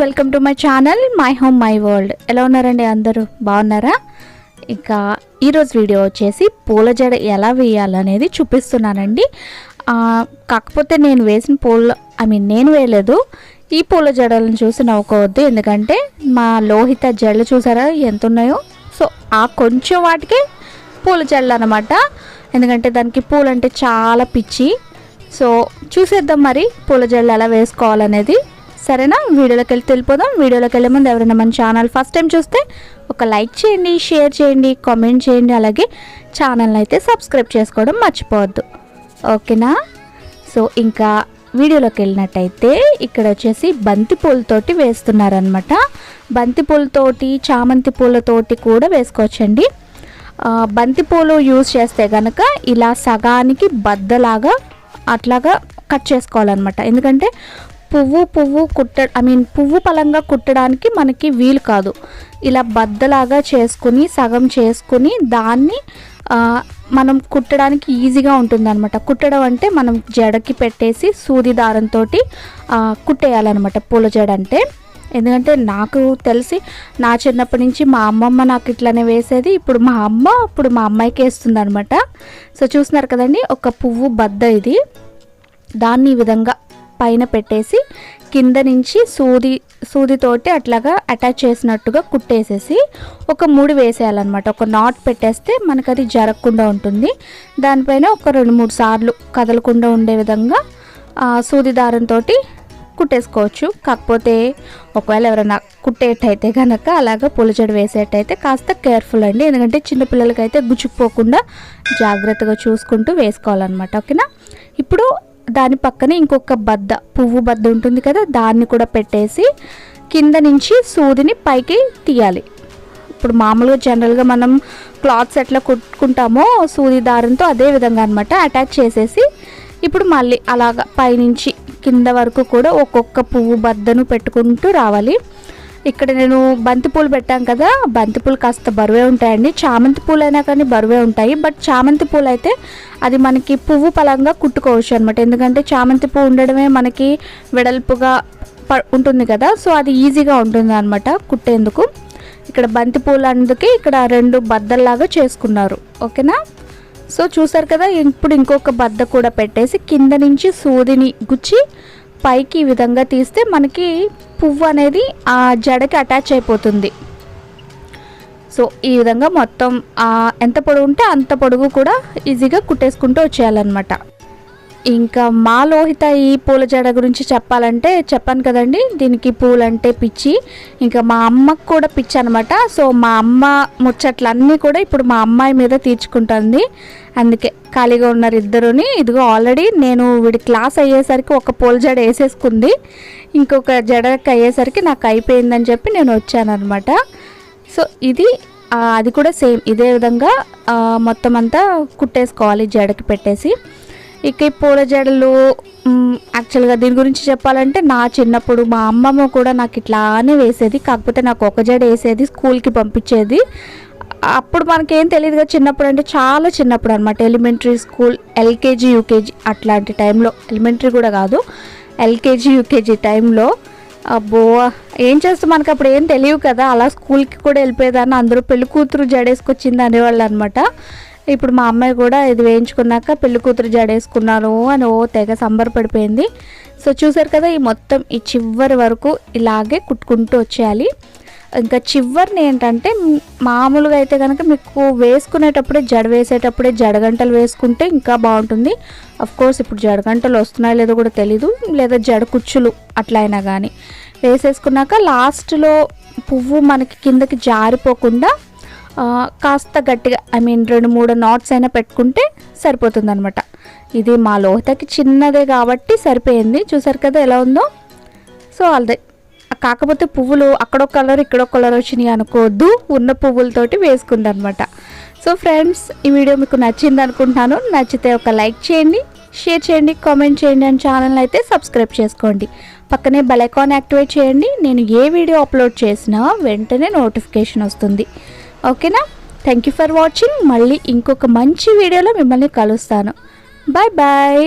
Welcome to my channel my home my world. ఎలా ఉన్నారండి? అందరూ బాగున్నారా? ఇంకా ఈరోజు వీడియో వచ్చేసి పూల జడ ఎలా వేయాలనేది చూపిస్తున్నానండి. కాకపోతే నేను వేసిన నేను వేయలేదు. ఈ పూల జడలను చూసి నవ్వుకోవద్దు, ఎందుకంటే మా లోహిత జడలు చూసారా ఎంత ఉన్నాయో. సో ఆ కొంచెం వాటికే పూల జడలు అనమాట. ఎందుకంటే దానికి పూలు అంటే చాలా పిచ్చి. సో చూసేద్దాం మరి పూల జడలు ఎలా వేసుకోవాలనేది. సరేనా? వీడియోలోకి వెళ్ళిపోదాం. వీడియోలోకి వెళ్ళే ముందు ఎవరైనా మన ఛానల్ ఫస్ట్ టైం చూస్తే ఒక లైక్ చేయండి, షేర్ చేయండి, కామెంట్ చేయండి, అలాగే ఛానల్ని అయితే సబ్స్క్రైబ్ చేసుకోవడం మర్చిపోవద్దు, ఓకేనా? సో ఇంకా వీడియోలోకి వెళ్ళినట్టయితే ఇక్కడ వచ్చేసి బంతి పూలతోటి వేస్తున్నారనమాట. బంతి పూలతోటి, చామంతి పూలతోటి కూడా వేసుకోవచ్చండి. బంతి పూలు యూజ్ చేస్తే కనుక ఇలా సగానికి బద్దలాగా అట్లాగా కట్ చేసుకోవాలన్నమాట. ఎందుకంటే పువ్వు పువ్వు పలంగా కుట్టడానికి మనకి వీలు కాదు. ఇలా బద్దలాగా చేసుకుని సగం చేసుకుని దాన్ని మనం కుట్టడానికి ఈజీగా ఉంటుంది అనమాట. కుట్టడం అంటే మనం జడకి పెట్టేసి సూది దారంతో కుట్టేయాలన్నమాట పూల జడ అంటే. ఎందుకంటే నాకు తెలిసి నా చిన్నప్పటి నుంచి మా అమ్మమ్మ నాకు ఇట్లానే వేసేది. ఇప్పుడు మా అమ్మాయికి వేస్తుంది అనమాట. సో చూస్తున్నారు కదండి, ఒక పువ్వు బద్ద ఇది. దాన్ని ఈ విధంగా పైన పెట్టేసి కింద నుంచి సూదితోటి అట్లాగా అటాచ్ చేసినట్టుగా కుట్టేసేసి ఒక 3 వేసేయాలన్నమాట. ఒక నాట్ పెట్టేస్తే మనకు అది జరగకుండా ఉంటుంది. దానిపైన ఒక 2-3 సార్లు కదలకుండా ఉండే విధంగా సూది దారంతో కుట్టేసుకోవచ్చు. కాకపోతే ఒకవేళ ఎవరైనా కుట్టేటైతే కనుక అలాగా పూలజడ వేసేటైతే కాస్త కేర్ఫుల్ అండి. ఎందుకంటే చిన్నపిల్లలకైతే గుచ్చుకుపోకుండా జాగ్రత్తగా చూసుకుంటూ వేసుకోవాలన్నమాట, ఓకేనా? ఇప్పుడు దాని పక్కనే ఇంకొక పువ్వు బద్ద ఉంటుంది కదా, దాన్ని కూడా పెట్టేసి కింద నుంచి సూదిని పైకి తీయాలి. ఇప్పుడు మామూలుగా జనరల్గా మనం క్లాత్స్ ఎట్లా కుట్టుకుంటామో సూది దారంతో అదే విధంగా అనమాట అటాచ్ చేసేసి ఇప్పుడు మళ్ళీ అలాగా పైనుంచి కింద వరకు కూడా ఒక్కొక్క పువ్వు బద్దను పెట్టుకుంటూ రావాలి. ఇక్కడ నేను బంతి పూలు పెట్టాం కదా, బంతి పూలు కాస్త బరువే ఉంటాయండి. చామంతి పూలు అయినా కానీ బరువే ఉంటాయి. బట్ చామంతి పూలు అయితే అది మనకి పువ్వు పలంగా కుట్టుకోవచ్చు అనమాట. ఎందుకంటే చామంతి పువ్వు ఉండడమే మనకి వెడల్పుగా ఉంటుంది కదా, సో అది ఈజీగా ఉంటుంది అనమాట కుట్టేందుకు. ఇక్కడ బంతి పూలు అందుకే ఇక్కడ 2 బద్దల్లాగా చేసుకున్నారు, ఓకేనా? సో చూసారు కదా, ఇప్పుడు ఇంకొక బద్ద కూడా పెట్టేసి కింద నుంచి సూదిని గుచ్చి పైకి ఈ విధంగా తీస్తే మనకి పువ్వు అనేది ఆ జడకి అటాచ్ అయిపోతుంది. సో ఈ విధంగా మొత్తం ఎంత పొడుగు ఉంటే అంత పొడుగు కూడా ఈజీగా కుట్టేసుకుంటూ వచ్చేయాలన్నమాట. ఇంకా మా లోహిత ఈ పూల జడ గురించి చెప్పాలంటే చెప్పాను కదండి, దీనికి పూలంటే పిచ్చి. ఇంకా మా అమ్మకు కూడా పిచ్చి అనమాట. సో మా అమ్మ ముచ్చట్లన్నీ కూడా ఇప్పుడు మా అమ్మాయి మీద తీర్చుకుంటుంది. అందుకే ఖాళీగా ఉన్నారు ఇద్దరుని. ఇదిగో ఆల్రెడీ నేను వీడి క్లాస్ అయ్యేసరికి ఒక పూల జడ వేసేసుకుంది, ఇంకొక జడకి అయ్యేసరికి నాకు అయిపోయిందని చెప్పి నేను వచ్చాను అనమాట. సో అది కూడా సేమ్ ఇదే విధంగా మొత్తం అంతా కుట్టేసుకోవాలి జడకి పెట్టేసి. ఇక ఈ పూల జడలు యాక్చువల్గా దీని గురించి చెప్పాలంటే నా చిన్నప్పుడు మా అమ్మమ్మ కూడా నాకు ఇట్లానే వేసేది. కాకపోతే నాకు ఒక జడ వేసేది, స్కూల్కి పంపించేది. అప్పుడు మనకేం తెలియదు కదా, చిన్నప్పుడు అంటే చాలా చిన్నప్పుడు అనమాట. ఎలిమెంటరీ స్కూల్, ఎల్కేజీ యూకేజీ అట్లాంటి టైంలో, ఎలిమెంటరీ కూడా కాదు, ఎల్కేజీ యూకేజీ టైంలో అబ్బో ఏం చేస్తాం, మనకు అప్పుడు ఏం తెలియదు కదా. అలా స్కూల్కి కూడా వెళ్ళిపోయేదాన్ని. అందరూ పెళ్లి కూతురు జడేసుకొచ్చింది అనేవాళ్ళు అనమాట. ఇప్పుడు మా అమ్మాయి కూడా ఇది వేయించుకున్నాక పెళ్లి కూతురు జడేసుకున్నాను అని తెగ సంబరపడిపోయింది. సో చూసారు కదా, ఈ చివరి వరకు ఇలాగే కుట్టుకుంటూ వచ్చేయాలి. ఇంకా చివరిని ఏంటంటే మామూలుగా అయితే కనుక మీకు వేసుకునేటప్పుడే వేసేటప్పుడే జడగంటలు వేసుకుంటే ఇంకా బాగుంటుంది. కోర్స్ ఇప్పుడు జడగంటలు వస్తున్నాయో లేదో కూడా తెలీదు, లేదా జడ కుచ్చులు అట్లా అయినా కానీ వేసేసుకున్నాక లాస్ట్లో పువ్వు మనకి కిందకి జారిపోకుండా కాస్త గట్టిగా 2-3 నాట్స్ అయినా పెట్టుకుంటే సరిపోతుంది అనమాట. ఇది మా లోహితకి చిన్నదే కాబట్టి సరిపోయింది. చూసారు కదా ఎలా ఉందో. సో అదే, కాకపోతే పువ్వులు అక్కడొక కలర్ ఇక్కడొక కలర్ వచ్చినాయి అనుకోవద్దు, ఉన్న పువ్వులతోటి వేసుకుంది అనమాట. సో ఫ్రెండ్స్, ఈ వీడియో మీకు నచ్చింది అనుకుంటున్నాను. నచ్చితే ఒక లైక్ చేయండి, షేర్ చేయండి, కామెంట్ చేయండి, అండ్ ఛానల్ అయితే సబ్స్క్రైబ్ చేసుకోండి. పక్కనే బెల్ ఐకాన్ యాక్టివేట్ చేయండి. నేను ఏ వీడియో అప్లోడ్ చేసినా వెంటనే నోటిఫికేషన్ వస్తుంది, ఓకేనా? Thank you for watching. మళ్ళీ ఇంకొక మంచి వీడియోలో మిమ్మల్ని కలుస్తాను. Bye bye.